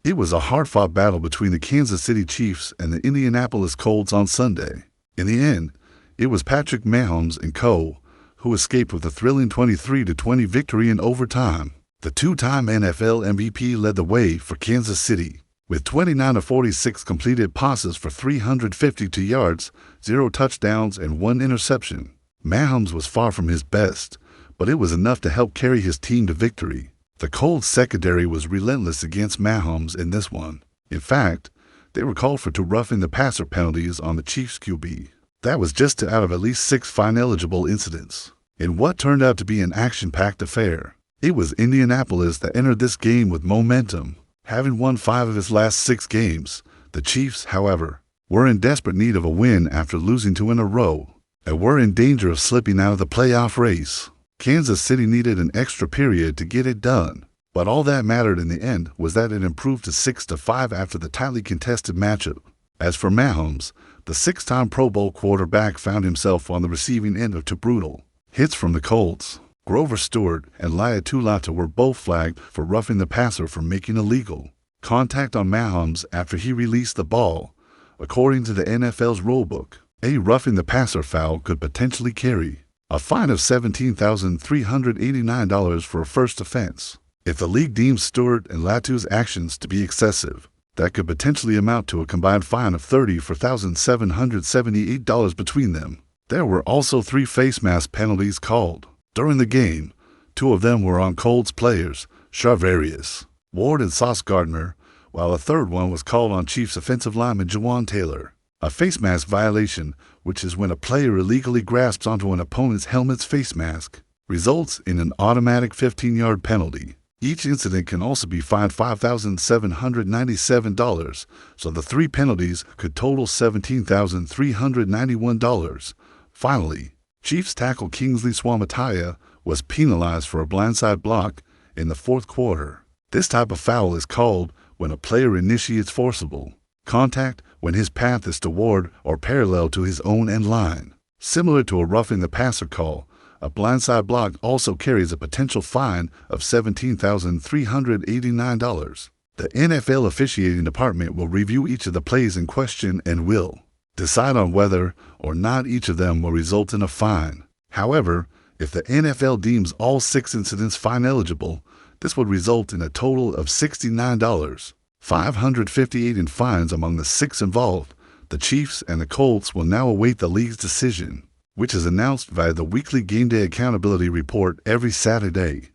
It was a hard-fought battle between the Kansas City Chiefs and the Indianapolis Colts on Sunday. In the end, it was Patrick Mahomes and co. who escaped with a thrilling 23-20 victory in overtime. The two-time NFL MVP led the way for Kansas City, with 29 of 46 completed passes for 352 yards, 0 touchdowns, and 1 interception. Mahomes was far from his best, but it was enough to help carry his team to victory. The Colts secondary was relentless against Mahomes in this one. In fact, they were called for 2 roughing the passer penalties on the Chiefs QB. That was just 2 out of at least 6 fine-eligible incidents, in what turned out to be an action-packed affair. It was Indianapolis that entered this game with momentum, having won 5 of its last 6 games. The Chiefs, however, were in desperate need of a win after losing 2 in a row, and were in danger of slipping out of the playoff race. Kansas City needed an extra period to get it done, but all that mattered in the end was that it improved to 6-5 after the tightly contested matchup. As for Mahomes, the 6-time Pro Bowl quarterback found himself on the receiving end of 2 brutal hits from the Colts. Grover Stewart and Laiya Tulata were both flagged for roughing the passer for making illegal contact on Mahomes after he released the ball. According to the NFL's rulebook, a roughing the passer foul could potentially carry a fine of $17,389 for a first offense. If the league deems Stewart and Latu's actions to be excessive, that could potentially amount to a combined fine of $34,778 between them. There were also 3 face mask penalties called during the game. 2 of them were on Colts players, Charvarius Ward and Sauce Gardner, while a 3rd one was called on Chiefs offensive lineman Jawan Taylor. A face mask violation, which is when a player illegally grasps onto an opponent's helmet's face mask, results in an automatic 15-yard penalty. Each incident can also be fined $5,797, so the 3 penalties could total $17,391. Finally, Chiefs tackle Kingsley Suamataia was penalized for a blindside block in the 4th quarter. This type of foul is called when a player initiates forcible contact when his path is toward or parallel to his own end line. Similar to a roughing the passer call, a blindside block also carries a potential fine of $17,389. The NFL officiating department will review each of the plays in question and will decide on whether or not each of them will result in a fine. However, if the NFL deems all 6 incidents fine eligible, this would result in a total of $69,558 in fines among the 6 involved. The Chiefs and the Colts will now await the league's decision, which is announced via the weekly Game Day Accountability Report every Saturday.